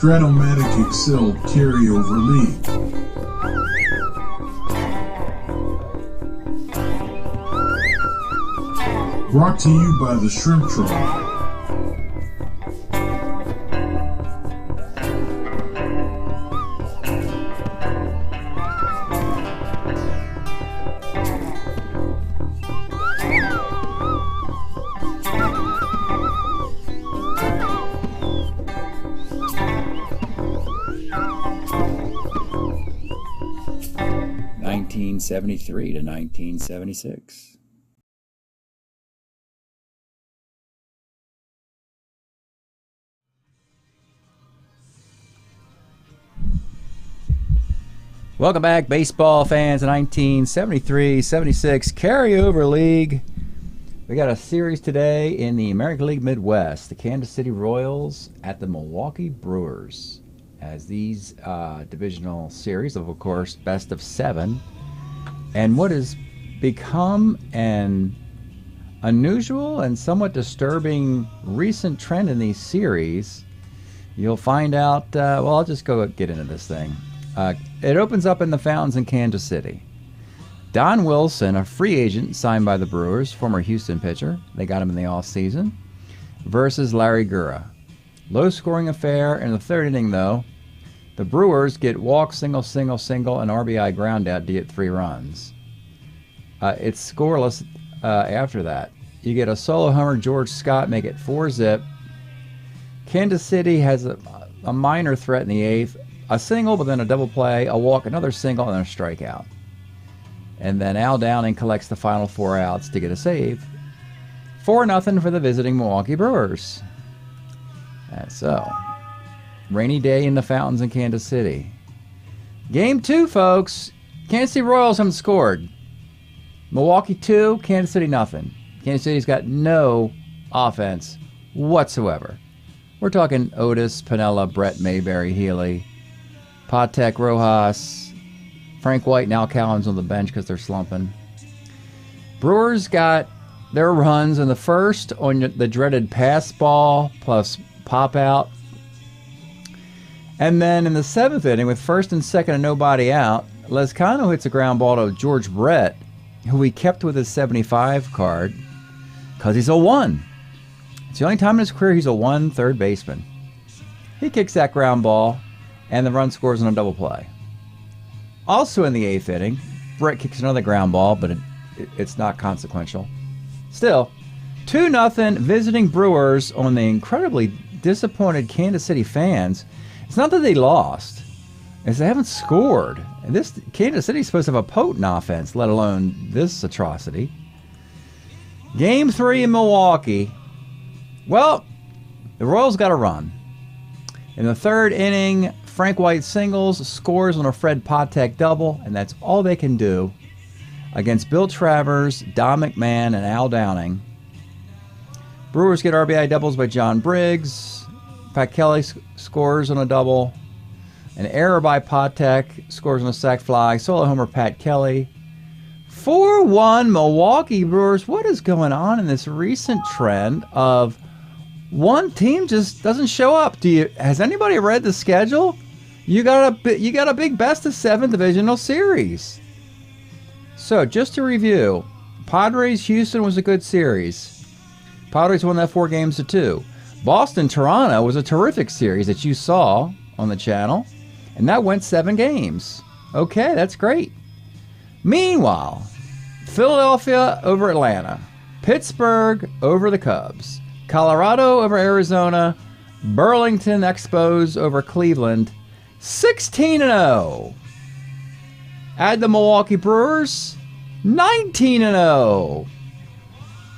Strat-O-Matic Excel Carryover League. Brought to you by the Shrimp Troll. (1973 to 1976). Welcome back, baseball fans. 1973-76 Carryover League. We got a series today in the American League Midwest. The Kansas City Royals at the Milwaukee Brewers. As these divisional series of course, best of 7. And what has become an unusual and somewhat disturbing recent trend in these series, you'll find out, well, I'll just go get into this thing. It opens up in the Fountains in Kansas City. Don Wilson, a free agent signed by the Brewers, former Houston pitcher, they got him in the offseason, versus Larry Gura. Low-scoring affair in the third inning, though. The Brewers get walk, single, single, single, and RBI ground out to get 3 runs. It's scoreless after that. You get a solo homer, George Scott, make it 4-zip. Kansas City has a minor threat in the 8th. A single, but then a double play, a walk, another single, and a strikeout. And then Al Downing collects the final 4 outs to get a save. 4-0 for the visiting Milwaukee Brewers. And so, rainy day in the Fountains in Kansas City. Game 2, folks. Kansas City Royals haven't scored. Milwaukee 2, Kansas City nothing. Kansas City's got no offense whatsoever. We're talking Otis, Piniella, Brett, Mayberry, Healy, Patek, Rojas, Frank White, and Al Callens on the bench because they're slumping. Brewers got their runs in the first on the dreaded pass ball plus pop out. And then in the 7th inning, with first and second and nobody out, Lezcano hits a ground ball to George Brett, who he kept with his 75 card because he's a 1. It's the only time in his career he's a 1 third baseman. He kicks that ground ball, and the run scores on a double play. Also in the 8th inning, Brett kicks another ground ball, but it's not consequential. Still, 2-0 visiting Brewers on the incredibly disappointed Kansas City fans. It's not that they lost, it's they haven't scored. And this Kansas City's supposed to have a potent offense, let alone this atrocity. Game 3 in Milwaukee. Well, the Royals got a run. In the 3rd inning, Frank White singles, scores on a Fred Patek double, and that's all they can do against Bill Travers, Don McMahon, and Al Downing. Brewers get RBI doubles by John Briggs. Pat Kelly scores on a double. An error by Patek, scores on a sac fly. Solo homer, Pat Kelly. 4-1 Milwaukee Brewers. What is going on in this recent trend of one team just doesn't show up? Has anybody read the schedule? You got a big best of 7 divisional series. So just to review, Padres Houston was a good series. Padres won that 4-2. Boston Toronto was a terrific series that you saw on the channel, and that went 7 games. Okay, that's great. Meanwhile, Philadelphia over Atlanta, Pittsburgh over the Cubs, Colorado over Arizona, Burlington Expos over Cleveland, 16-0. Add the Milwaukee Brewers, 19-0.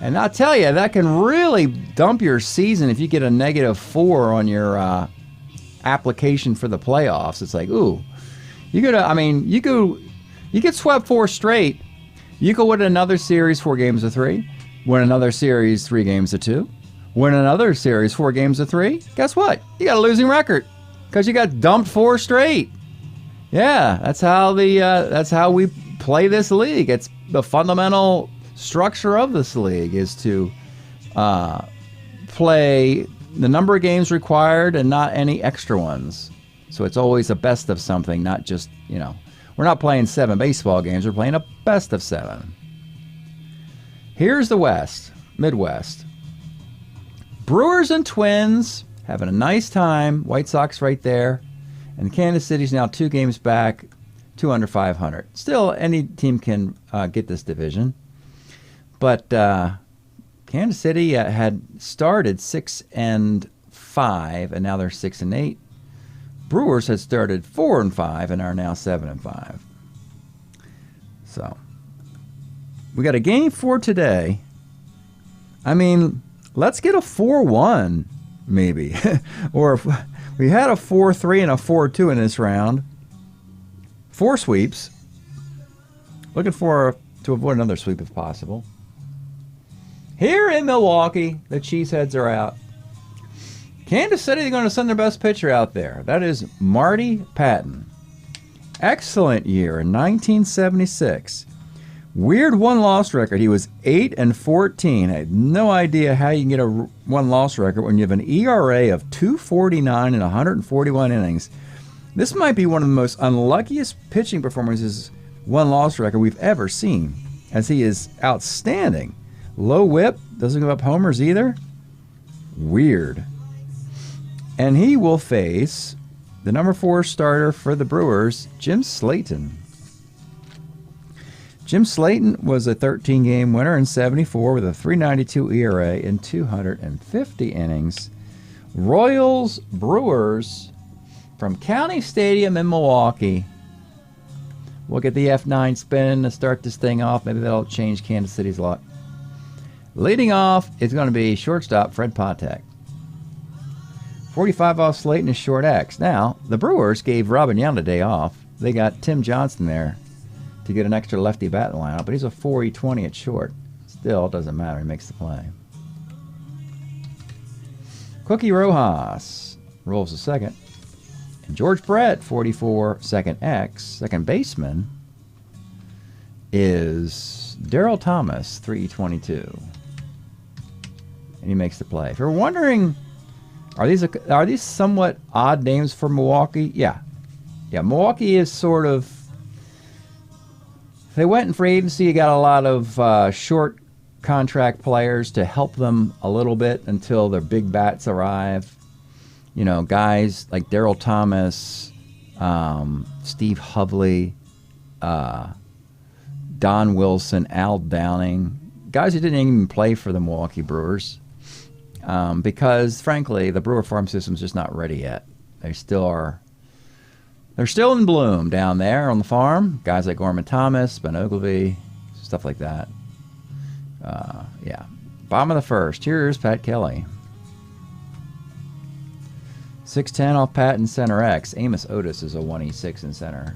And I'll tell you, that can really dump your season if you get a -4 on your application for the playoffs. It's like, ooh, you get swept 4 straight. You could win another series 4-3, win another series 3-2, win another series 4-3. Guess what? You got a losing record because you got dumped 4 straight. Yeah, that's how we play this league. It's the fundamental structure of this league is to play the number of games required and not any extra ones. So it's always a best of something, not just, we're not playing 7 baseball games. We're playing a best of 7. Here's the West, Midwest. Brewers and Twins having a nice time. White Sox right there. And Kansas City's now 2 games back, 2 under 500. Still, any team can get this division. But Kansas City had started 6-5, and now they're 6-8. Brewers had started 4-5 and are now 7-5. So we got a game for today. I mean, let's get a 4-1 maybe, or if we had a 4-3 and a 4-2 in this round. 4 sweeps. Looking to avoid another sweep if possible. Here in Milwaukee, the Cheeseheads are out. Kansas City is going to send their best pitcher out there. That is Marty Patton. Excellent year in 1976. Weird one-loss record. He was 8-14. I had no idea how you can get a one-loss record when you have an ERA of 2.49 in 141 innings. This might be one of the most unluckiest pitching performances, one-loss record we've ever seen, as he is outstanding. Low whip, doesn't give up homers either. Weird. And he will face the number 4 starter for the Brewers, Jim Slayton. Jim Slayton was a 13-game winner in 74 with a 3.92 ERA in 250 innings. Royals Brewers from County Stadium in Milwaukee. We'll get the F9 spin to start this thing off. Maybe that'll change Kansas City's luck. Leading off is going to be shortstop Fred Patek. 45 off Slayton is short X. Now, the Brewers gave Robin Yount a day off. They got Tim Johnson there to get an extra lefty bat in the lineup, but he's a 4.20 at short. Still, doesn't matter. He makes the play. Cookie Rojas rolls the second. And George Brett, 44, second X. Second baseman is Darryl Thomas, 3.22. And he makes the play. If you're wondering, are these somewhat odd names for Milwaukee? Yeah. Milwaukee is sort of. They went in free agency. You got a lot of short contract players to help them a little bit until their big bats arrive. Guys like Darryl Thomas, Steve Hovley, Don Wilson, Al Downing, guys who didn't even play for the Milwaukee Brewers. Because, frankly, the Brewer farm system's just not ready yet. They're still in bloom down there on the farm. Guys like Gorman Thomas, Ben Ogilvy, stuff like that. Bottom of the first. Here's Pat Kelly. 6'10 off Patton, center X. Amos Otis is a 1E6 in center.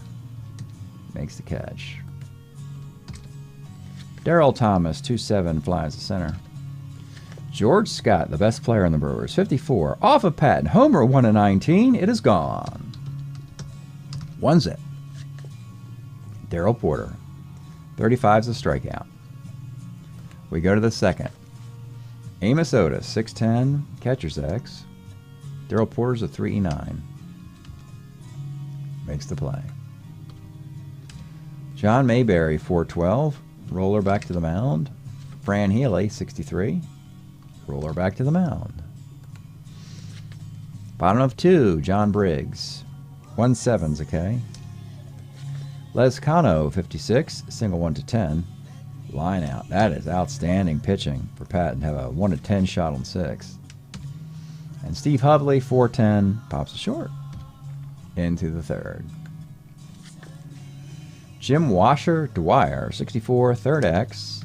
Makes the catch. Darryl Thomas, 2'7, flies the center. George Scott, the best player in the Brewers, 54. Off of Patton, homer 1-19. It is gone. 1 zip. Darryl Porter, 35's a strikeout. We go to the second. Amos Otis, 6'10, catcher's X. Darryl Porter's a 3.9. Makes the play. John Mayberry, 4'12, roller back to the mound. Fran Healy, 63. Roller back to the mound. Bottom of 2, John Briggs. 1.7's a K. Les Cano, 56. Single 1-10. Line out. That is outstanding pitching for Patton to have a 1-10 shot on 6. And Steve Hovley, 4'10, pops a short. Into the third. Jim Washer Dwyer, 64, third X.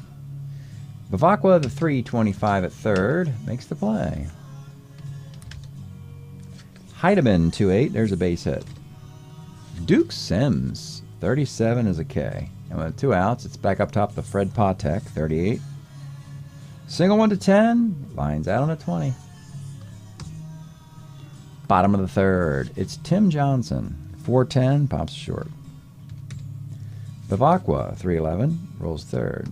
Bavacqua, the 3.25 at third, makes the play. Heidemann, 2.8, there's a base hit. Duke Sims, 37 is a K. And with 2 outs, it's back up top to Fred Patek, 38. Single 1-10, lines out on a 20. Bottom of the third, it's Tim Johnson, 4'10, pops short. Bavacqua, 3.11, rolls third.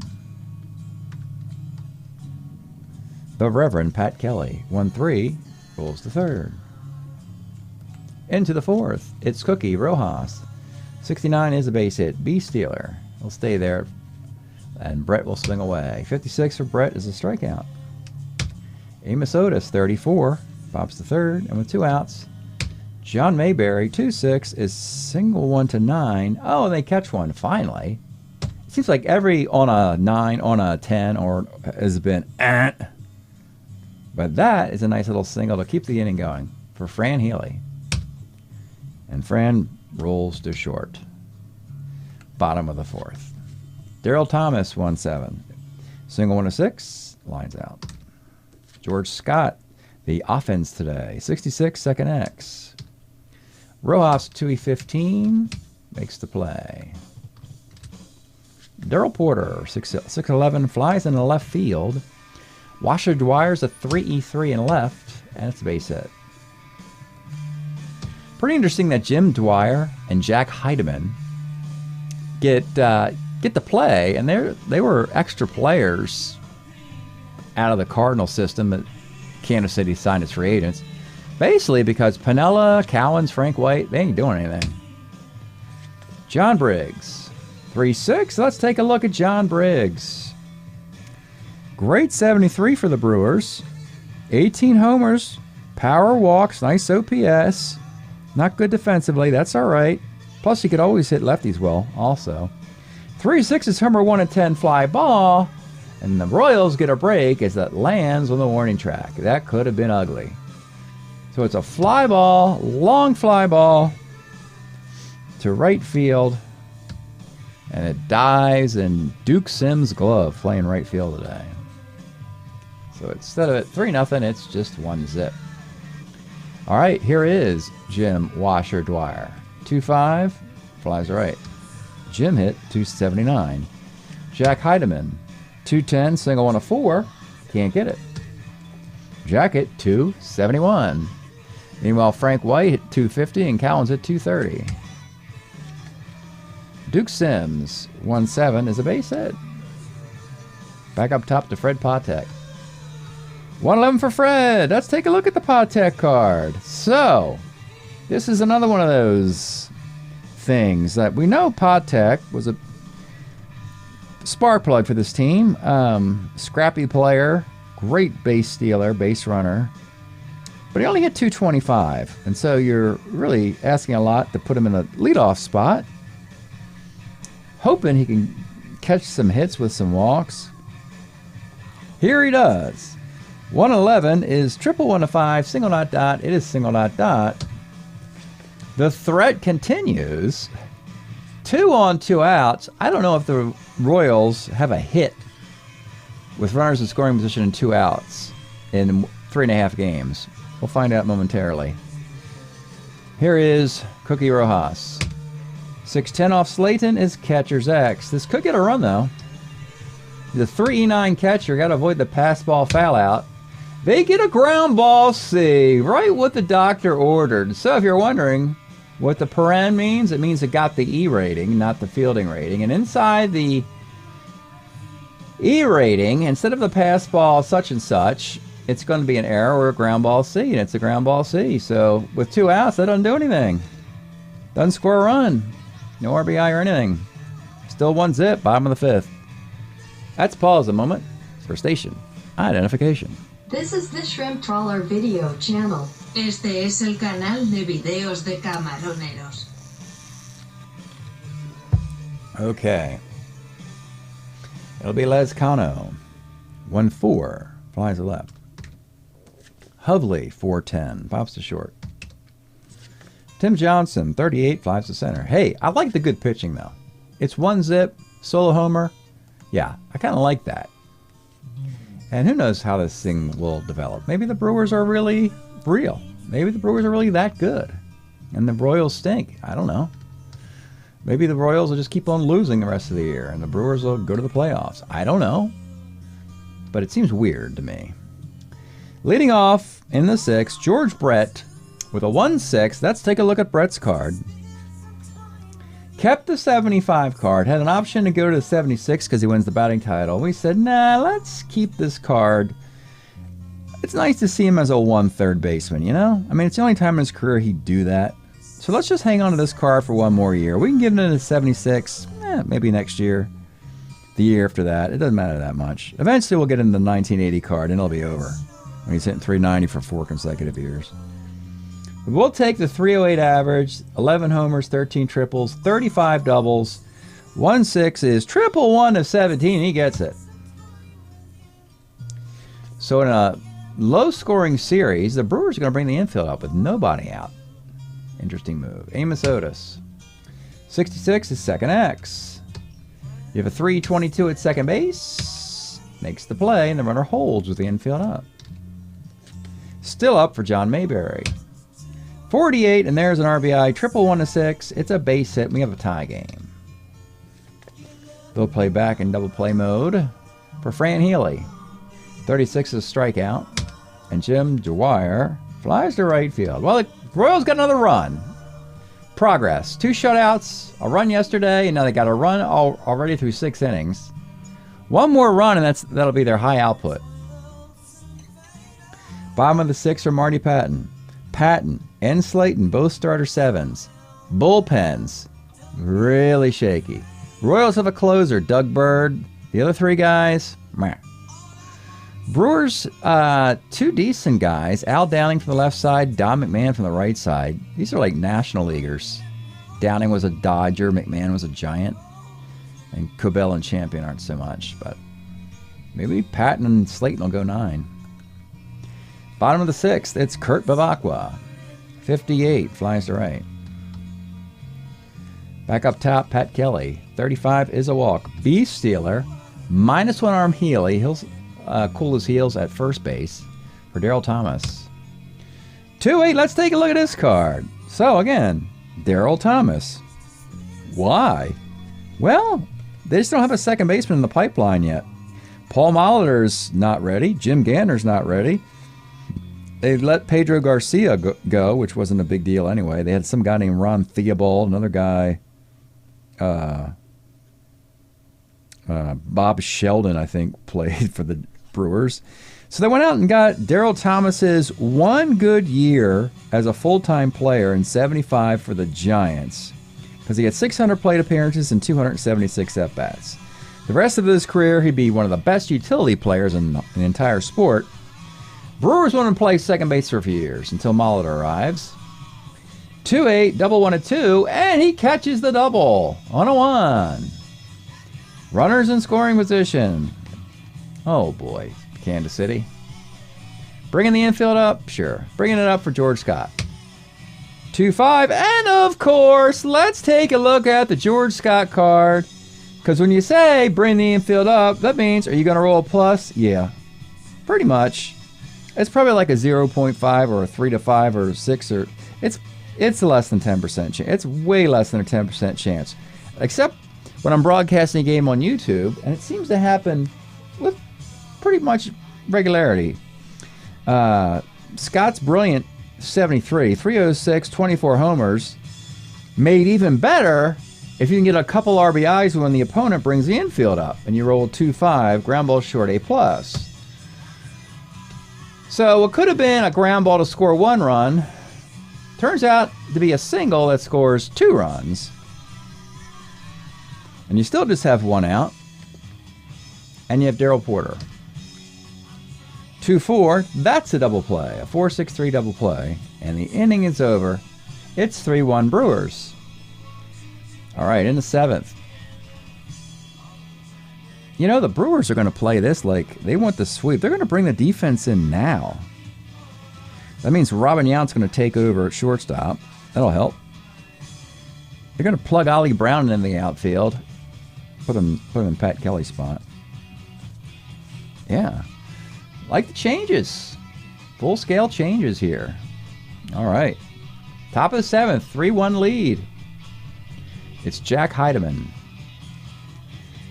The Reverend Pat Kelly, 1-3, Rolls to third. Into the fourth. It's Cookie Rojas. 69 is a base hit. B Stealer. He'll stay there. And Brett will swing away. 56 for Brett is a strikeout. Amos Otis, 34. Pops to third. And with 2 outs, John Mayberry, 2-6, is single 1 to 9. Oh, and they catch one, finally. It seems like every on a 9, on a 10, or has been But that is a nice little single to keep the inning going for Fran Healy. And Fran rolls to short. Bottom of the fourth. Daryl Thomas, 1-7. Single 1 to 6, lines out. George Scott, the offense today. 66, second X. Rojas, 2-15, makes the play. Darrell Porter, 6'11", flies in the left field. Washer Dwyer's a 3-3 in left, and it's a base hit. Pretty interesting that Jim Dwyer and Jack Heidemann get to play, and they were extra players out of the Cardinal system that Kansas City signed as free agents. Basically because Piniella, Cowens, Frank White, they ain't doing anything. John Briggs, 3-6. Let's take a look at John Briggs. Great 73 for the Brewers. 18 homers, power walks, nice OPS. Not good defensively, that's all right. Plus, he could always hit lefties well, also. 3-6 is homer 1 and 10 fly ball. And the Royals get a break as that lands on the warning track. That could have been ugly. So it's a fly ball, long fly ball to right field. And it dives in Duke Sims' glove playing right field today. So instead of it 3-0, it's just 1-zip. All right, here is Jim Washer Dwyer. 2-5, flies right. Jim hit 279. Jack Heidemann, 210, single 1 to 4, can't get it. Jack hit 271. Meanwhile, Frank White hit 250 and Cowens hit 230. Duke Sims, 1-7, is a base hit. Back up top to Fred Patek. 111 for Fred. Let's take a look at the Patek card. So, this is another one of those things that we know Patek was a spark plug for this team. Scrappy player, great base stealer, base runner. But he only hit 225. And so you're really asking a lot to put him in a leadoff spot. Hoping he can catch some hits with some walks. Here he does. 111 is triple 1 to 5, single dot dot. It is single dot dot. The threat continues. 2 on, 2 outs. I don't know if the Royals have a hit with runners in scoring position and 2 outs in 3.5 games. We'll find out momentarily. Here is Cookie Rojas. 6'10 off Slayton is catcher's X. This could get a run, though. The 3-9 catcher got to avoid the pass ball foul out. They get a ground ball C, right what the doctor ordered. So if you're wondering what the paren means, it means it got the E rating, not the fielding rating. And inside the E rating, instead of the pass ball such and such, it's going to be an error or a ground ball C, and it's a ground ball C. So with 2 outs, that doesn't do anything. Doesn't score a run. No RBI or anything. Still 1-zip, bottom of the 5th. Let's pause a moment for station identification. This is the Shrimp Trawler video channel. Este es el canal de videos de camaroneros. Okay. It'll be Lescano. 1-4. Flies to left. Hovley, 410. Pops to short. Tim Johnson, 38. Flies to center. Hey, I like the good pitching, though. It's 1-zip. Solo homer. Yeah, I kind of like that. And who knows how this thing will develop. Maybe the Brewers are really real. Maybe the Brewers are really that good. And the Royals stink. I don't know. Maybe the Royals will just keep on losing the rest of the year. And the Brewers will go to the playoffs. I don't know. But it seems weird to me. Leading off in the 6th, George Brett with a 1-6. Let's take a look at Brett's card. Kept the 75 card, had an option to go to the 76 because he wins the batting title. We said, nah, let's keep this card It's nice to see him as a 1 third baseman, you know? I mean, it's the only time in his career he'd do that. So let's just hang on to this card for one more year. We can get into 76, maybe next year, the year after that. It doesn't matter that much. Eventually we'll get into the 1980 card and it'll be over when he's hitting 390 for 4 consecutive years. But we'll take the 308 average, 11 homers, 13 triples, 35 doubles. 1/6 is triple 1 of 17. He gets it. So in a low-scoring series, the Brewers are going to bring the infield up with nobody out. Interesting move. Amos Otis. 66 is second X. You have a 322 at second base. Makes the play, and the runner holds with the infield up. Still up for John Mayberry. 48, and there's an RBI. Triple 1 to 6. It's a base hit, and we have a tie game. They'll play back in double play mode for Fran Healy. 36 is a strikeout. And Jim Dwyer flies to right field. Well, the Royals got another run. Progress. 2 shutouts, a run yesterday, and now they got a run already through 6 innings. One more run, and that'll be their high output. Bottom of the 6 are Marty Patton. Patton and Slayton, both starter 7s. Bullpens, really shaky. Royals have a closer, Doug Bird. The other 3 guys, meh. Brewers, 2 decent guys. Al Downing from the left side, Don McMahon from the right side. These are like national leaguers. Downing was a Dodger, McMahon was a Giant. And Cobell and Champion aren't so much, but maybe Patton and Slayton will go 9. Bottom of the 6th, it's Kurt Bavacqua. 58, flies to right. Back up top, Pat Kelly. 35 is a walk. Beef Stealer, -1 arm Healy. He'll cool his heels at first base for Darryl Thomas. 2-8, let's take a look at this card. So again, Darryl Thomas. Why? Well, they just don't have a second baseman in the pipeline yet. Paul Molitor's not ready. Jim Gander's not ready. They let Pedro Garcia go, which wasn't a big deal anyway. They had some guy named Ron Theobald, another guy, Bob Sheldon, I think, played for the Brewers. So they went out and got Darryl Thomas's one good year as a full-time player in 75 for the Giants, because he had 600 plate appearances and 276 at-bats. The rest of his career, he'd be one of the best utility players in the entire sport. Brewers want him to play second base for a few years until Molitor arrives. 2-8, double 1-2, and he catches the double on a 1. Runners in scoring position. Oh boy, Kansas City. Bringing the infield up? Sure. Bringing it up for George Scott. 2-5, and of course, let's take a look at the George Scott card. Because when you say bring the infield up, that means, are you going to roll a plus? Yeah, pretty much. It's probably like a 0.5 or a 3 to 5 or 6 or it's less than 10% chance. It's way less than a 10% chance. Except when I'm broadcasting a game on YouTube, and it seems to happen with pretty much regularity. Scott's brilliant 73, 306, 24 homers. Made even better if you can get a couple RBIs when the opponent brings the infield up and you roll 2-5, ground ball short, A+. So what could have been a ground ball to score 1 run turns out to be a single that scores 2 runs. And you still just have 1 out. And you have Darryl Porter. 2-4, that's a double play, a 4-6-3 double play. And the inning is over. It's 3-1 Brewers. All right, in the 7th. You know, the Brewers are going to play this like they want the sweep. They're going to bring the defense in now. That means Robin Yount's going to take over at shortstop. That'll help. They're going to plug Ollie Brown in the outfield. Put him in Pat Kelly's spot. Yeah. Like the changes. Full-scale changes here. All right. Top of the 7th, 3-1 lead. It's Jack Heidemann.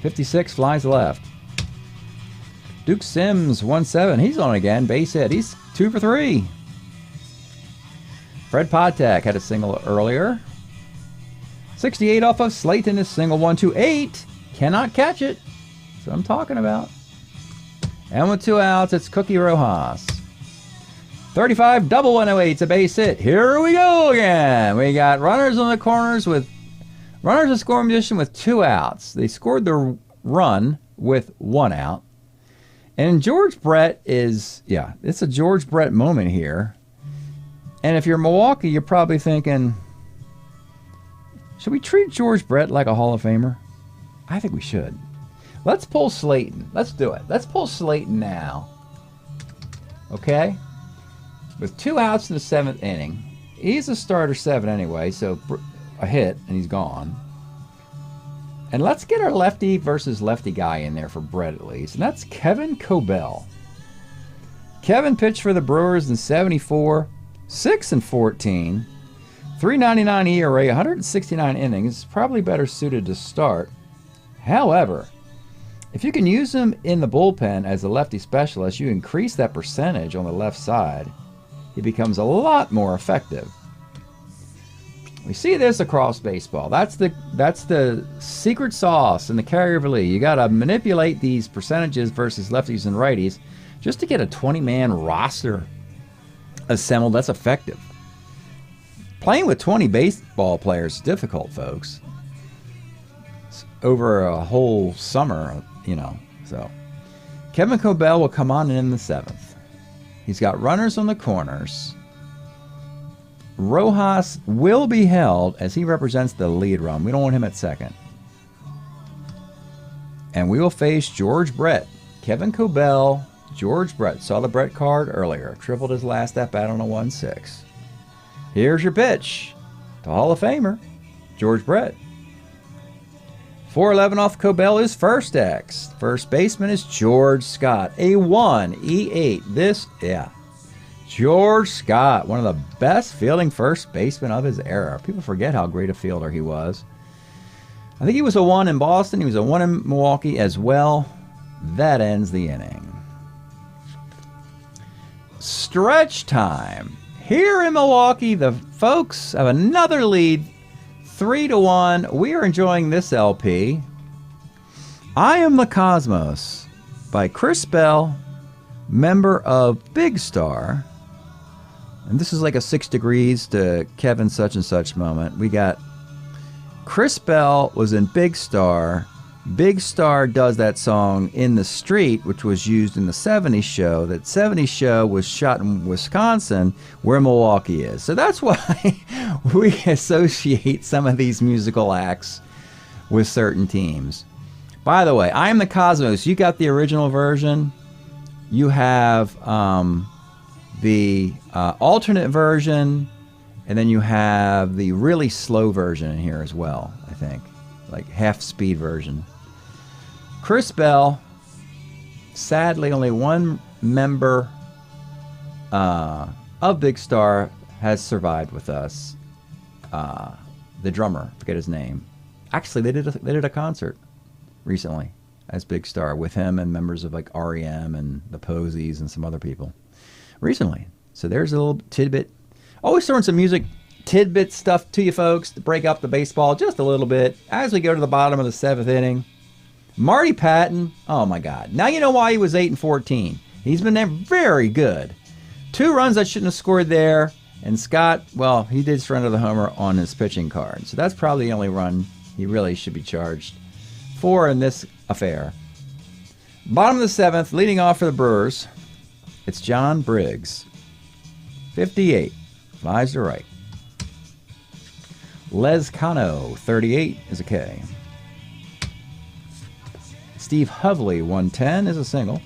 56 flies left. Duke Sims, 1-7. He's on again. Base hit. He's 2 for 3. Fred Patek had a single earlier. 68 off of Slayton is single 1-2-8. Cannot catch it. That's what I'm talking about. And with 2 outs, it's Cookie Rojas. 35, double 108. It's a base hit. Here we go again. We got runners on the corners with runners in scoring position with 2 outs. They scored the run with 1 out. And George Brett is, it's a George Brett moment here. And if you're Milwaukee, you're probably thinking, should we treat George Brett like a Hall of Famer? I think we should. Let's pull Slayton. Let's do it. Let's pull Slayton now. Okay? With 2 outs in the 7th inning. He's a starter 7 anyway, so a hit, and he's gone. And let's get our lefty versus lefty guy in there for Brett at least. And that's Kevin Cobell. Kevin pitched for the Brewers in 74, 6-14, 3.99 ERA, 169 innings. Probably better suited to start. However, if you can use him in the bullpen as a lefty specialist, you increase that percentage on the left side. He becomes a lot more effective. We see this across baseball. That's the secret sauce in the carryover league. You got to manipulate these percentages versus lefties and righties just to get a 20-man roster assembled that's effective. Playing with 20 baseball players is difficult, folks. It's over a whole summer, So Kevin Cobell will come on in the 7th. He's got runners on the corners. Rojas will be held as he represents the lead run. We don't want him at second. And we will face George Brett. Kevin Cobell, George Brett. Saw the Brett card earlier. Tripled his last at bat on a 1-6. Here's your pitch. The Hall of Famer, George Brett. 4-11 off Cobell is first X. First baseman is George Scott. A 1, E8. George Scott, one of the best fielding first basemen of his era. People forget how great a fielder he was. I think he was a 1 in Boston. He was a 1 in Milwaukee as well. That ends the inning. Stretch time. Here in Milwaukee, the folks have another lead. 3-1. We are enjoying this LP. I Am the Cosmos by Chris Bell, member of Big Star. And this is like a 6 degrees to Kevin such and such moment. We got Chris Bell was in Big Star. Big Star does that song In the Street, which was used in the 70s show. That 70s show was shot in Wisconsin, where Milwaukee is. So that's why we associate some of these musical acts with certain teams. By the way, I Am the Cosmos. You got the original version. You have the alternate version, and then you have the really slow version in here as well, I think. Like half-speed version. Chris Bell, sadly only one member of Big Star has survived with us. The drummer, forget his name. Actually, they did a concert recently as Big Star with him and members of like REM and the Posies and some other people recently. So there's a little tidbit. Always throwing some music tidbit stuff to you folks to break up the baseball just a little bit as we go to the bottom of the 7th inning. Marty Patton, oh my God. Now you know why he was 8-14. He's been there very good. 2 runs that shouldn't have scored there. And Scott, well, he did surrender the homer on his pitching card. So that's probably the only run he really should be charged for in this affair. Bottom of the 7th, leading off for the Brewers, it's John Briggs. 58, flies to right. Les Cano, 38, is a K. Steve Hovley, 110, is a single.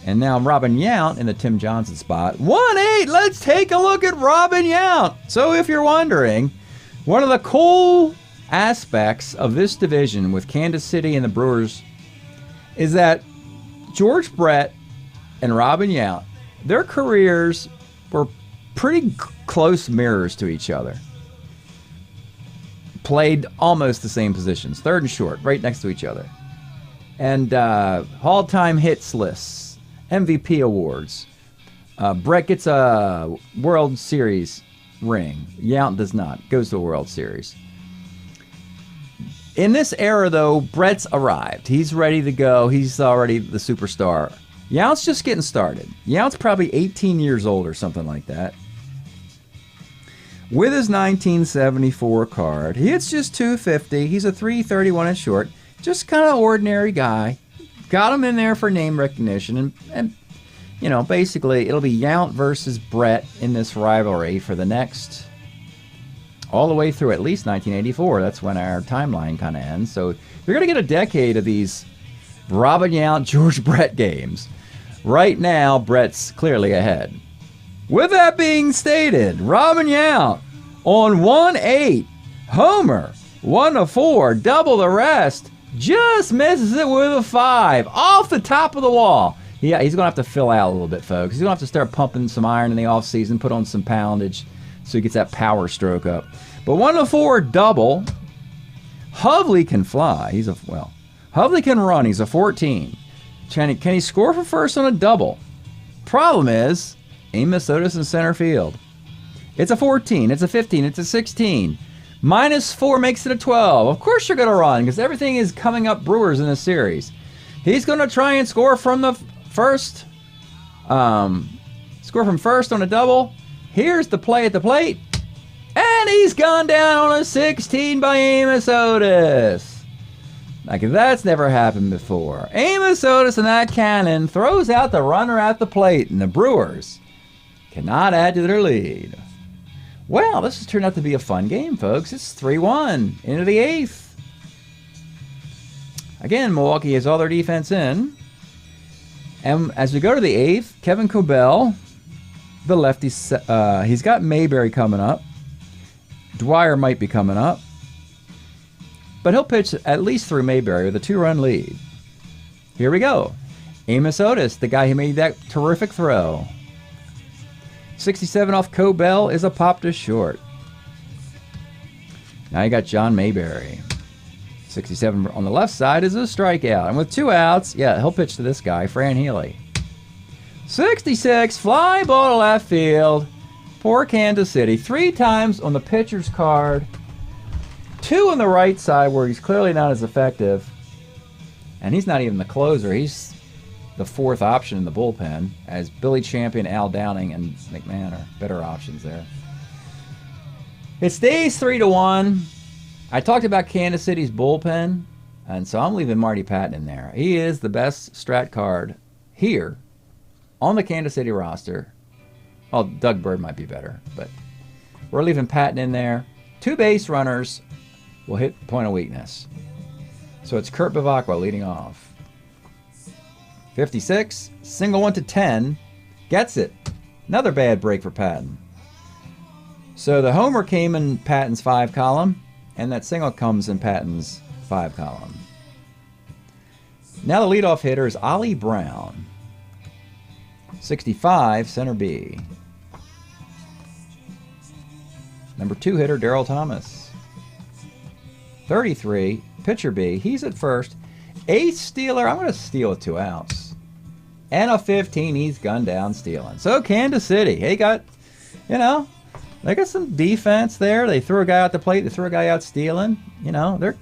And now Robin Yount in the Tim Johnson spot. 1-8, let's take a look at Robin Yount. So if you're wondering, one of the cool aspects of this division with Kansas City and the Brewers is that George Brett and Robin Yount, their careers were pretty close mirrors to each other. Played almost the same positions, third and short, right next to each other. And all-time hits lists, MVP awards. Brett gets a World Series ring. Yount does not. Goes to a World Series. In this era, though, Brett's arrived. He's ready to go. He's already the superstar. Yount's just getting started. Yount's probably 18 years old or something like that. With his 1974 card, he hits just 250. He's a 331 and short. Just kind of ordinary guy. Got him in there for name recognition. And you know, basically, it'll be Yount versus Brett in this rivalry for the next, all the way through at least 1984. That's when our timeline kind of ends. So you're going to get a decade of these Robin Yount, George Brett games. Right now, Brett's clearly ahead. With that being stated, Robin Yount on 1-8, homer, 1-4, double the rest, just misses it with a 5, off the top of the wall. Yeah, he's going to have to fill out a little bit, folks. He's going to have to start pumping some iron in the offseason, put on some poundage so he gets that power stroke up. But 1-4 double. Hovley can fly. Hovley can run. He's a 14. Can he score for first on a double? Problem is, Amos Otis in center field. It's a 14. It's a 15. It's a 16. -4 makes it a 12. Of course you're going to run because everything is coming up Brewers in this series. He's going to try and score from the first. Score from first on a double. Here's the play at the plate. And he's gone down on a 16 by Amos Otis. Like, that's never happened before. Amos Otis in that cannon throws out the runner at the plate, and the Brewers cannot add to their lead. Well, this has turned out to be a fun game, folks. It's 3-1 into the 8th. Again, Milwaukee has all their defense in. And as we go to the 8th, Kevin Cobell, the lefty, he's got Mayberry coming up. Dwyer might be coming up. But he'll pitch at least through Mayberry with a 2-run lead. Here we go. Amos Otis, the guy who made that terrific throw. 67 off Cobell is a pop to short. Now you got John Mayberry. 67 on the left side is a strikeout. And with 2 outs, yeah, he'll pitch to this guy, Fran Healy. 66, fly ball to left field. Poor Kansas City. 3 times on the pitcher's card. 2 on the right side where he's clearly not as effective. And he's not even the closer. He's the 4th option in the bullpen, as Billy Champion, Al Downing, and McMahon are better options there. It stays 3-1. I talked about Kansas City's bullpen, and so I'm leaving Marty Patton in there. He is the best strat card here on the Kansas City roster. Well, Doug Bird might be better, but we're leaving Patton in there. 2 base runners will hit point of weakness. So it's Kurt Bavacqua leading off. 56, single 1 to 10, gets it. Another bad break for Patton. So the homer came in Patton's 5 column, and that single comes in Patton's 5 column. Now the leadoff hitter is Ollie Brown. 65, center B. Number 2 hitter, Darryl Thomas. 33, pitcher B. He's at first. 8th stealer. I'm going to steal with 2 outs. And a 15, he's gunned down stealing. So Kansas City, they got some defense there. They threw a guy out the plate. They threw a guy out stealing. You know, they're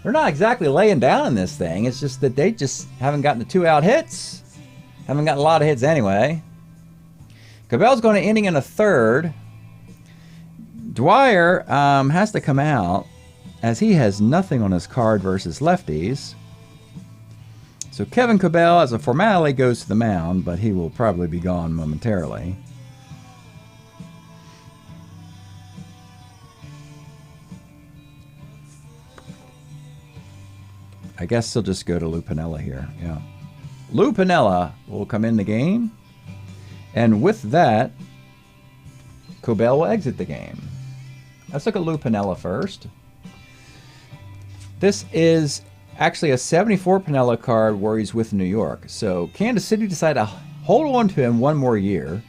not exactly laying down in this thing. It's just that they just haven't gotten the 2 out hits. Haven't gotten a lot of hits anyway. Cabell's going to inning in a 3rd. Dwyer has to come out as he has nothing on his card versus lefties. So Kevin Cabell, as a formality, goes to the mound, but he will probably be gone momentarily. I guess he'll just go to Lou Piniella here. Yeah, Lou Piniella will come in the game, and with that, Cabell will exit the game. Let's look at Lou Piniella first. This is actually a 74 Piniella card where he's with New York. So Kansas City decided to hold on to him 1 more year.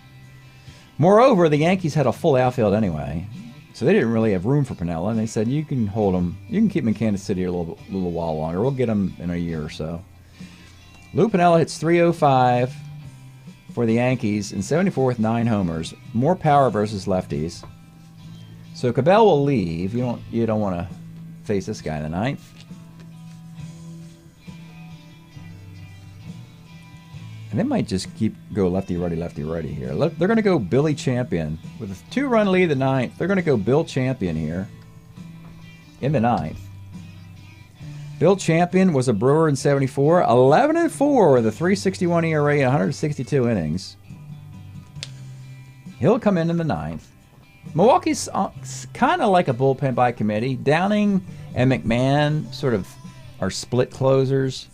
Moreover, the Yankees had a full outfield anyway, so they didn't really have room for Piniella, and they said, you can hold him. You can keep him in Kansas City a little while longer. We'll get him in a year or so. Lou Piniella hits .305 for the Yankees in 74 with 9 homers. More power versus lefties. So Cabell will leave. You don't want to face this guy in the 9th. And And they might just go lefty, righty here. They're going to go Billy Champion. With a 2-run lead in the 9th, they're going to go Bill Champion here in the 9th. Bill Champion was a Brewer in 74, 11-4 with a 3.61 ERA and 162 innings. He'll come in the 9th. Milwaukee's kind of like a bullpen by committee. Downing and McMahon sort of are split closers.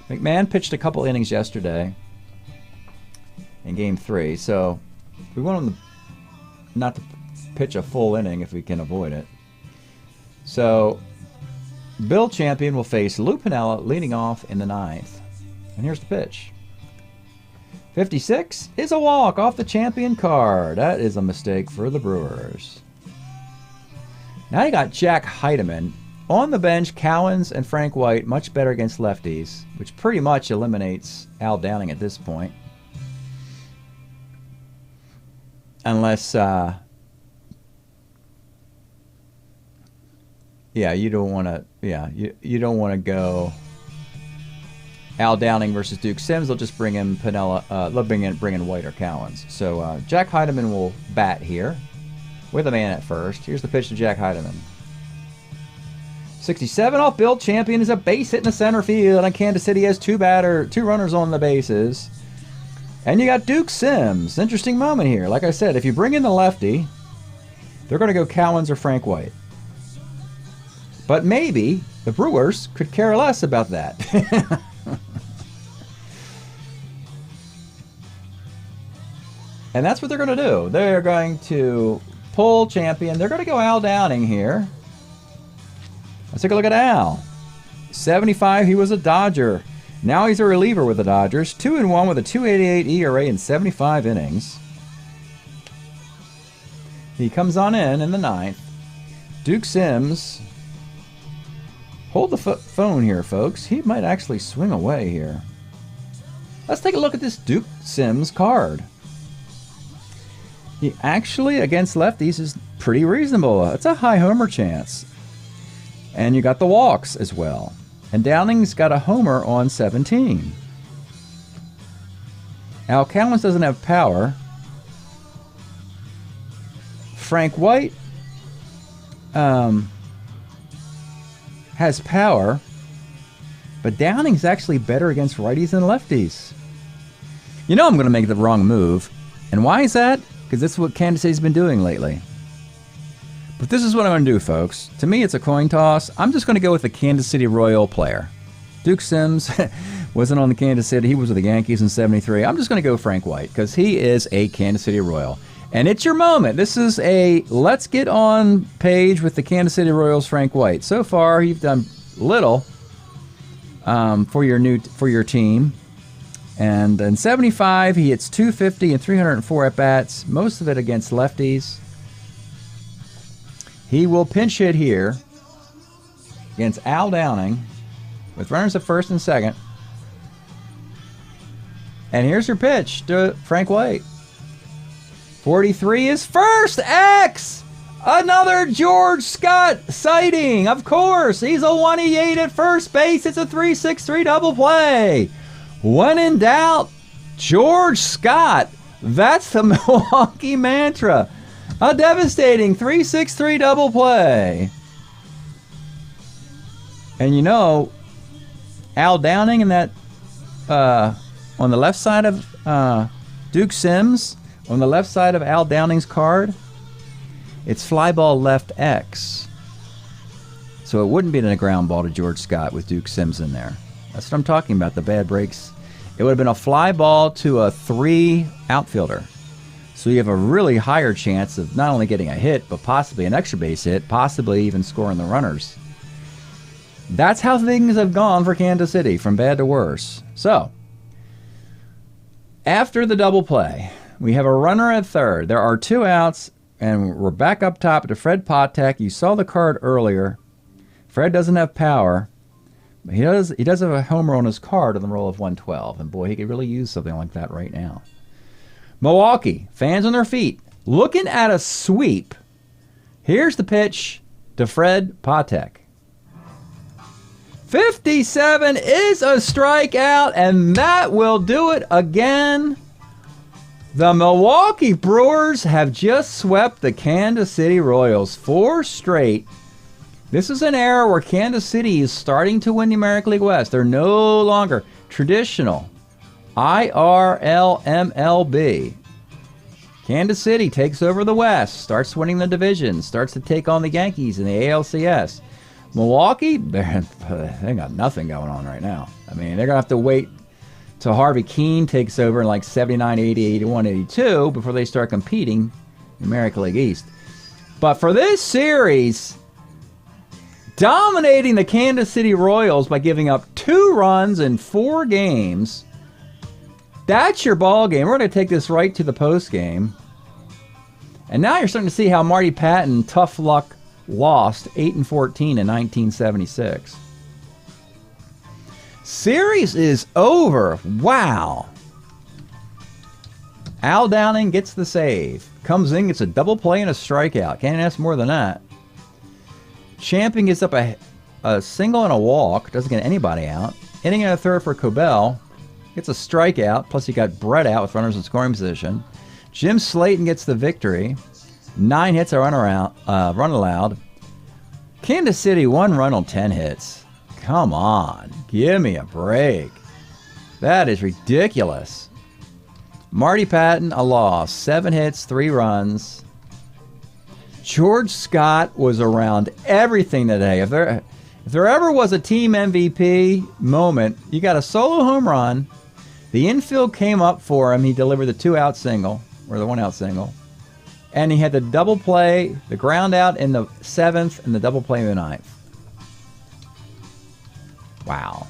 McMahon pitched a couple innings yesterday in Game 3, so we want him not to pitch a full inning if we can avoid it. So Bill Champion will face Lou Piniella leading off in the 9th. And here's the pitch. 56 is a walk off the Champion card. That is a mistake for the Brewers. Now you got Jack Heidemann. On the bench, Cowens and Frank White, much better against lefties, which pretty much eliminates Al Downing at this point. Unless, you don't want to, you don't want to go Al Downing versus Duke Sims. They'll just bring in Piniella, they'll bring in White or Cowens. So Jack Heidemann will bat here with a man at first. Here's the pitch to Jack Heidemann. 67 off Bill Champion is a base hit in the center field, and Kansas City has two runners on the bases. And you got Duke Sims. Interesting moment here. Like I said, if you bring in the lefty, they're going to go Cowens or Frank White. But maybe the Brewers could care less about that. And that's what they're going to do. They're going to pull Champion. They're going to go Al Downing here. Let's take a look at Al. 75, he was a Dodger. Now he's a reliever with the Dodgers. 2-1 with a 2.88 ERA in 75 innings. He comes on in the 9th. Duke Sims. Hold the phone here, folks. He might actually swing away here. Let's take a look at this Duke Sims card. He actually, against lefties, is pretty reasonable. It's a high homer chance. And you got the walks as well. And Downing's got a homer on 17. Al Cowens doesn't have power. Frank White has power. But Downing's actually better against righties than lefties. You know I'm going to make the wrong move. And why is that? Because this is what Kansas City's been doing lately. But this is what I'm going to do, folks. To me, it's a coin toss. I'm just going to go with the Kansas City Royal player. Duke Sims wasn't on the Kansas City. He was with the Yankees in 73. I'm just going to go Frank White because he is a Kansas City Royal. And it's your moment. This is a let's get on page with the Kansas City Royals Frank White. So far, you've done little for your team. And in 75, he hits 250 and 304 at-bats, most of it against lefties. He will pinch hit here against Al Downing with runners at first and second. And here's your pitch to Frank White. 43 is first. X! Another George Scott sighting. Of course, he's a 1-8 at first base. It's a 3-6-3 double play. When in doubt, George Scott. That's the Milwaukee mantra. A devastating 3-6-3 double play. And you know, Al Downing in that on the left side of Duke Sims, on the left side of Al Downing's card, it's fly ball left X. So it wouldn't be a ground ball to George Scott with Duke Sims in there. That's what I'm talking about, the bad breaks. It would have been a fly ball to a 3 outfielder. So you have a really higher chance of not only getting a hit, but possibly an extra base hit, possibly even scoring the runners. That's how things have gone for Kansas City, from bad to worse. So, after the double play, we have a runner at third. There are 2 outs, and we're back up top to Fred Patek. You saw the card earlier. Fred doesn't have power. But he does have a homer on his card on the roll of 112. And boy, he could really use something like that right now. Milwaukee, fans on their feet, looking at a sweep. Here's the pitch to Fred Patek. 57 is a strikeout, and that will do it again. The Milwaukee Brewers have just swept the Kansas City Royals 4 straight. This is an era where Kansas City is starting to win the American League West. They're no longer traditional IRL-MLB. Kansas City takes over the West, starts winning the division, starts to take on the Yankees in the ALCS. Milwaukee, they got nothing going on right now. I mean, they're going to have to wait till Harvey Keene takes over in like 79, 80, 81, 82 before they start competing in the American League East. But for this series, dominating the Kansas City Royals by giving up 2 runs in 4 games, that's your ball game. We're going to take this right to the post game. And now you're starting to see how Marty Patton, tough luck, lost 8-14 in 1976. Series is over. Wow. Al Downing gets the save. Comes in, gets a double play and a strikeout. Can't ask more than that. Champion gets up a single and a walk. Doesn't get anybody out. Inning and a third for Cobell. Gets a strikeout. Plus he got Brett out with runners in scoring position. Jim Slayton gets the victory. 9 hits, a run allowed. Kansas City 1 run on 10 hits. Come on, give me a break. That is ridiculous. Marty Patton, a loss. 7 hits, 3 runs. George Scott was around everything today. If there ever was a team MVP moment, you got a solo home run. The infield came up for him. He delivered the 2-out single, or the 1-out single. And he had the double play, the ground out in the 7th, and the double play in the 9th. Wow.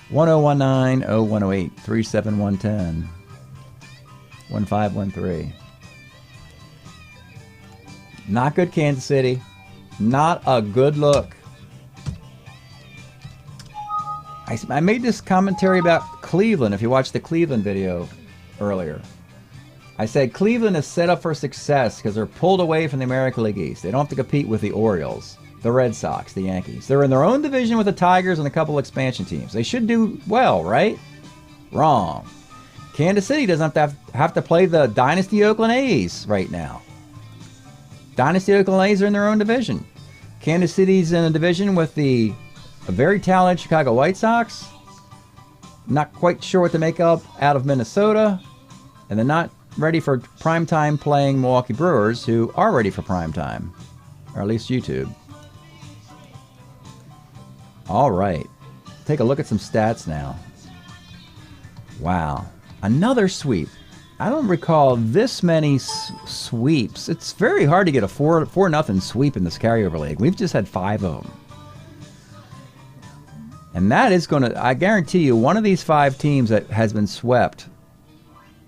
1019 0108 37110 1513. Not good, Kansas City. Not a good look. I made this commentary about Cleveland, if you watched the Cleveland video earlier. I said Cleveland is set up for success because they're pulled away from the American League East. They don't have to compete with the Orioles, the Red Sox, the Yankees. They're in their own division with the Tigers and a couple expansion teams. They should do well, right? Wrong. Kansas City doesn't have to play the Dynasty Oakland A's right now. Dynasty Oakland A's are in their own division. Kansas City's in a division with a very talented Chicago White Sox. Not quite sure what to make up out of Minnesota. And they're not ready for primetime playing Milwaukee Brewers, who are ready for primetime. Or at least YouTube. All right. Take a look at some stats now. Wow. Another sweep. I don't recall this many sweeps. It's very hard to get a 4-0 sweep in this carryover league. We've just had 5 of them. And that is going to, I guarantee you, one of these 5 teams that has been swept,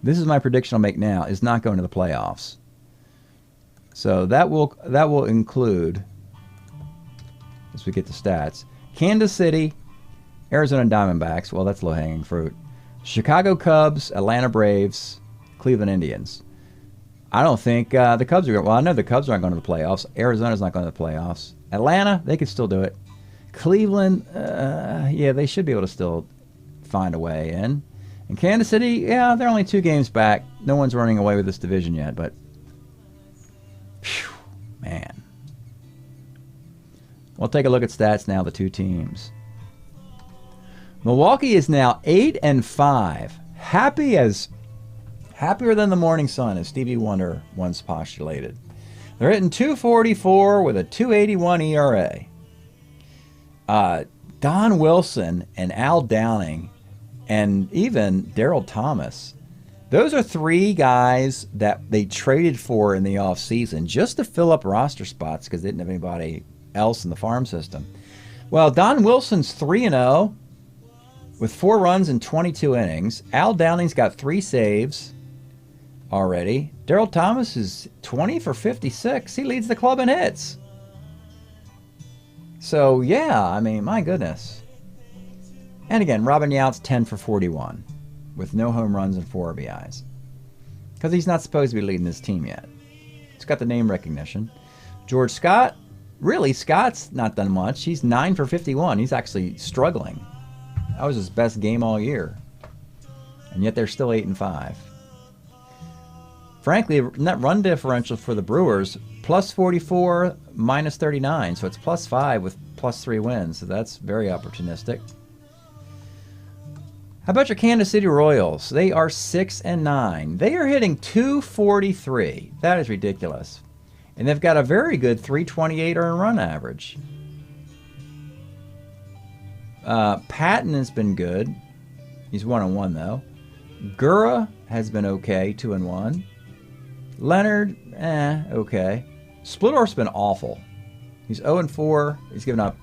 this is my prediction I'll make now, is not going to the playoffs. So that will include, as we get to stats, Kansas City, Arizona Diamondbacks, well, that's low-hanging fruit. Chicago Cubs, Atlanta Braves, Cleveland Indians. I don't think the Cubs are going to, well, I know the Cubs aren't going to the playoffs. Arizona's not going to the playoffs. Atlanta, they could still do it. Cleveland, yeah, they should be able to still find a way in. And Kansas City, yeah, they're only 2 games back. No one's running away with this division yet, but phew, man. We'll take a look at stats now, the 2 teams. Milwaukee is now 8-5. Happier than the morning sun, as Stevie Wonder once postulated. They're hitting .244 with a .281 ERA. Don Wilson and Al Downing and even Daryl Thomas, those are 3 guys that they traded for in the offseason just to fill up roster spots because they didn't have anybody else in the farm system. Well, Don Wilson's 3-0 with 4 runs in 22 innings. Al Downing's got 3 saves already. Daryl Thomas is 20 for 56. He leads the club in hits. So, yeah, I mean, my goodness. And again, Robin Yount's 10 for 41 with no home runs and 4 RBIs. Because he's not supposed to be leading this team yet. He's got the name recognition. George Scott, really, Scott's not done much. He's 9 for 51. He's actually struggling. That was his best game all year. And yet they're still 8-5. Frankly, net run differential for the Brewers, plus 44, minus 39. So it's plus 5 with plus 3 wins. So that's very opportunistic. How about your Kansas City Royals? They are 6-9. They are hitting 243. That is ridiculous. And they've got a very good 328 earned run average. Patton has been good. He's 1-1 though. Gura has been okay, 2-1. Leonard, okay. Splittorf's been awful. He's 0-4. He's given up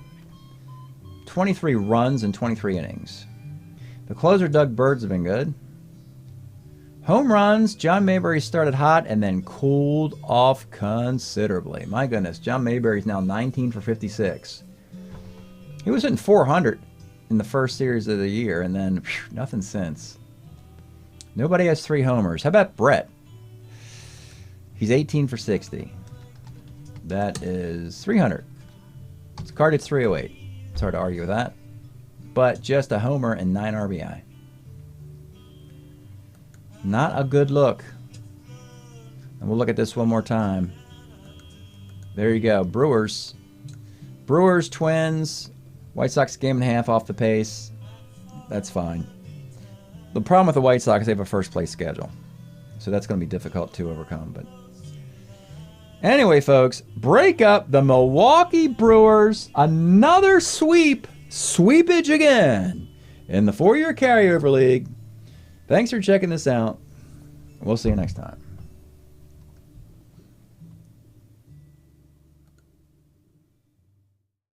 23 runs in 23 innings. The closer, Doug Bird's have been good. Home runs, John Mayberry started hot and then cooled off considerably. My goodness, John Mayberry's now 19 for 56. He was hitting 400 in the first series of the year, and then nothing since. Nobody has 3 homers. How about Brett? He's 18 for 60. That is 300. It's carded 308. It's hard to argue with that. But just a homer and 9 RBI. Not a good look. And we'll look at this one more time. There you go. Brewers. Brewers, Twins. White Sox game and a half off the pace. That's fine. The problem with the White Sox is they have a first place schedule. So that's going to be difficult to overcome. But anyway, folks, break up the Milwaukee Brewers. Another sweep. Sweepage again in the 4-year carryover league. Thanks for checking this out. We'll see you next time.